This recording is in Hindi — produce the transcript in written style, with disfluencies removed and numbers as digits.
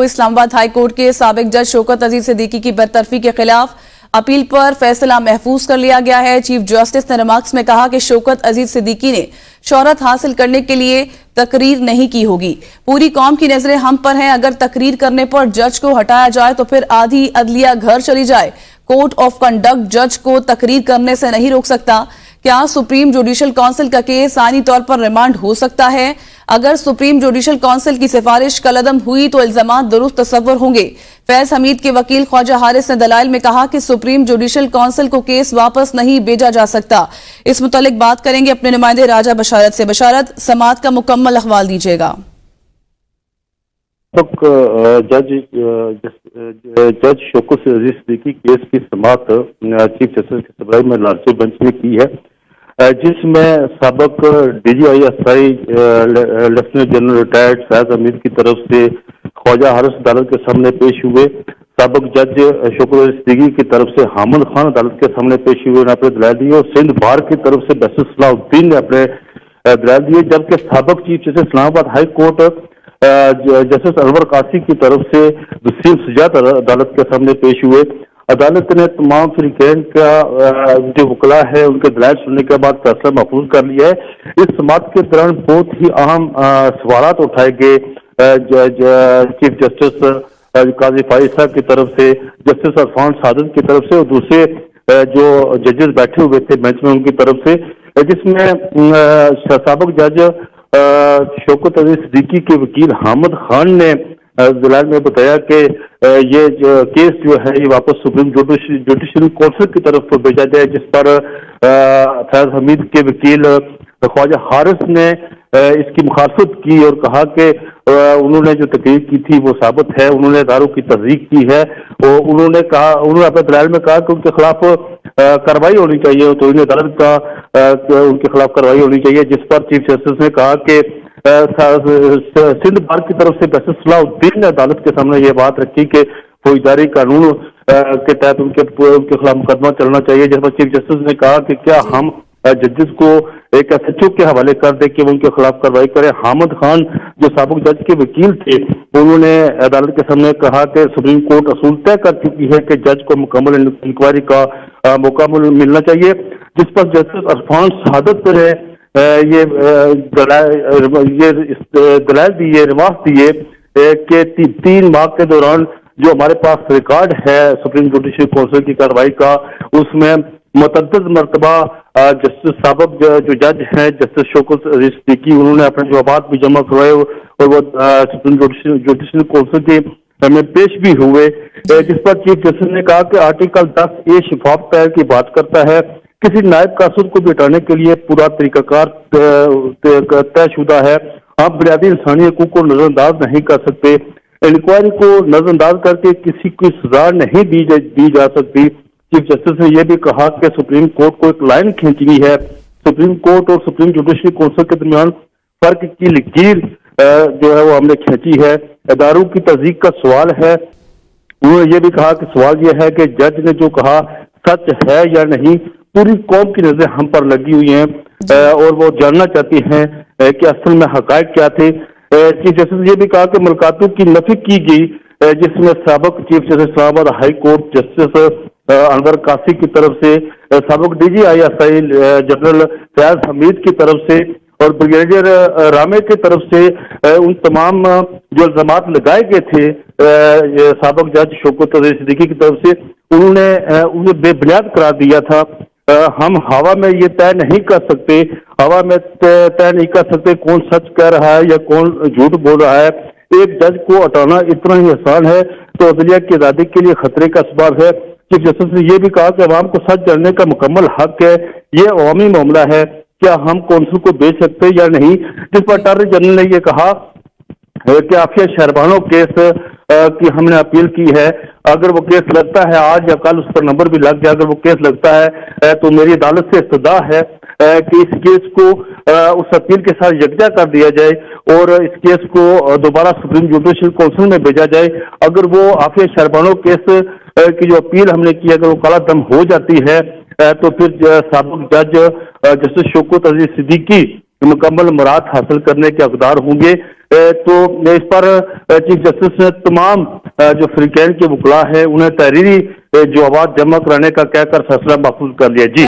इस्लामाबाद हाई कोर्ट के साबिक जज शौकत अजीज सिद्दीकी की बरतरफी के खिलाफ अपील पर फैसला महफूज कर लिया गया है। चीफ जस्टिस ने रिमार्क्स में कहा कि शौकत अजीज सिद्दीकी ने शोहरत हासिल करने के लिए तकरीर नहीं की होगी। पूरी कौम की नजरें हम पर हैं। अगर तकरीर करने पर जज को हटाया जाए तो फिर आधी अदलिया घर चली जाए। कोर्ट ऑफ कंडक्ट जज को तकरीर करने से नहीं रोक सकता। क्या सुप्रीम जुडिशल काउंसिल का केस आईनी तौर पर रिमांड हो सकता है? अगर सुप्रीम जुडिशल काउंसिल की सिफारिश कलअदम हुई तो इल्जामात दुरुस्त तस्वर होंगे। फैज हमीद के वकील ख्वाजा हारिस ने दलाइल में कहा कि सुप्रीम जुडिशल काउंसिल को केस वापस नहीं भेजा जा सकता। इस मुतालिक बात करेंगे अपने नुमाइंदे राजा बशारत से। बशारत, समाअत का मुकम्मल अहवाल दीजिएगा। जज शौकत अजीज सिद्दीकी केस की समाअत चीफ जस्टिस की सरबराही में लार्जर बेंच ने की है, जिसमें साबिक DGI lieutenant general retired Faiz Hamid की तरफ से ख्वाजा हारिस अदालत के सामने पेश हुए। साबिक जज शौकत अजीज सिद्दीकी की तरफ से हामिद खान अदालत के सामने पेश हुए ने अपने दलाइल दिए और सिंध बार की तरफ से जस्टिस सलाहुद्दीन ने अपने दलाइल दिए। जबकि साबिक chief justice Islamabad high court justice Anwar कासी की तरफ से वसीम सुजात अदालत के सामने पेश हुए। अदालत ने तमाम फरीकैन का जो वकला है उनके दलाइल सुनने के बाद फैसला महफूज कर लिया है। इस समाअत के दौरान बहुत ही अहम सवालात उठाए गए। चीफ जस्टिस काजी फाइज साहब की तरफ से, जस्टिस अरफान सादत की तरफ से और दूसरे जो जजेस बैठे हुए थे बेंच में उनकी तरफ से, जिसमें साबिक जज शौकत अजीज सिद्दीकी के वकील हामिद खान ने दलाइल में बताया कि ये केस जो है ये वापस सुप्रीम जुडिशल काउंसिल की तरफ भेजा जाए, जिस पर फैज हमीद के वकील ख्वाजा हारिस ने इसकी मुखालफत की और कहा कि उन्होंने जो तकरीर की थी वो साबित है, उन्होंने दारू की तस्दीक की है और उन्होंने अपने दलाइल में कहा कि उनके खिलाफ कार्रवाई होनी चाहिए, तो इन्हें अदालत का उनके खिलाफ कार्रवाई होनी चाहिए। जिस पर चीफ जस्टिस ने कहा कि सिंध बार की तरफ से जस्टिस सलाहुद्दीन ने अदालत के सामने ये बात रखी कि फौजदारी कानून के तहत उनके खिलाफ मुकदमा चलना चाहिए। जिस पर चीफ जस्टिस ने कहा कि क्या हम जजेस को एक SHO के हवाले कर दे कि वो उनके खिलाफ कार्रवाई करें। हामिद खान जो साबिक जज के वकील थे, उन्होंने अदालत के सामने कहा कि सुप्रीम कोर्ट असूल तय कर चुकी है कि जज को मुकम्मल इंक्वायरी का मौका मिलना चाहिए। जिस पर जस्टिस अरफान सादत ने ये दलाइल दिए, रिमार्क दिए कि 3 माह के दौरान जो हमारे पास रिकॉर्ड है सुप्रीम जुडिशल काउंसिल की कार्रवाई का, उसमें मुतअद्दिद मरतबा जस्टिस साबिक जो जज हैं जस्टिस शौकत अजीज सिद्दीकी, उन्होंने अपने जवाबात भी जमा करवाए और वो सुप्रीम जुडिशल काउंसिल के में पेश भी हुए। जिस पर चीफ जस्टिस ने कहा कि आर्टिकल 10A शफाफ की बात करता है। किसी नायब कासूर को भी हटाने के लिए पूरा तरीकाकार तयशुदा है। आप बुनियादी इंसानी हकूक को नजरअंदाज नहीं कर सकते। इंक्वायरी को नजरअंदाज करके किसी को सजा नहीं दी जा सकती। चीफ जस्टिस ने यह भी कहा कि सुप्रीम कोर्ट को एक लाइन खींचनी है। सुप्रीम कोर्ट और सुप्रीम जुडिशल काउंसिल के दरमियान फर्क की लकीर जो है वो हमने खींची है। दारू की तस्दीक का सवाल है। उन्होंने ये भी कहा कि सवाल यह है कि जज ने जो कहा सच है या नहीं। पूरी कौम की नजरें हम पर लगी हुई हैं और वो जानना चाहती हैं कि असल में हकायक क्या थे। चीफ जस्टिस ने यह भी कहा कि मुलाकातों की नफी की गई, जिसमें साबिक chief justice Islamabad high court justice Anwar कासी की तरफ से, साबिक DGI जनरल फैज हमीद की तरफ से और ब्रिगेडियर रामे की तरफ से उन तमाम जो इल्जामात लगाए गए थे साबिक जज शौकत अजीज सिद्दीकी की तरफ से, उन्हें बेबुनियाद करार दिया था। हम हवा में ये तय नहीं कर सकते, हवा में तय नहीं कर सकते कौन सच कह रहा है या कौन झूठ बोल रहा है। एक जज को हटाना इतना ही आसान है तो अदलिया की आजादी के लिए खतरे का सबब है। चीफ जस्टिस ने यह भी कहा कि अवाम को सच जानने का मुकम्मल हक है, ये अवामी मामला है, क्या हम कौंसिल को भेज सकते या नहीं। जिस पर अटॉर्नी जनरल ने यह कहा कि आफिया शहरबानो केस की हमने अपील की है। अगर वो केस लगता है आज या कल, उस पर नंबर भी लग जाए, अगर वो केस लगता है तो मेरी अदालत से इस्तदा है कि इस केस को उस अपील के साथ यकजा कर दिया जाए और इस केस को दोबारा सुप्रीम जुडिशल काउंसिल में भेजा जाए। अगर वो आफिया शहरबानो केस की जो अपील हमने की अगर वो कलअदम हो जाती है तो फिर साबिक जज जस्टिस शौकत अजीज सिद्दीकी मुकम्मल मुराद हासिल करने के हकदार होंगे। तो इस पर चीफ जस्टिस ने तमाम जो फ्रीकैन के वकला है उन्हें तहरीरी जवाब जमा कराने का कहकर फैसला महफूज कर लिया। जी।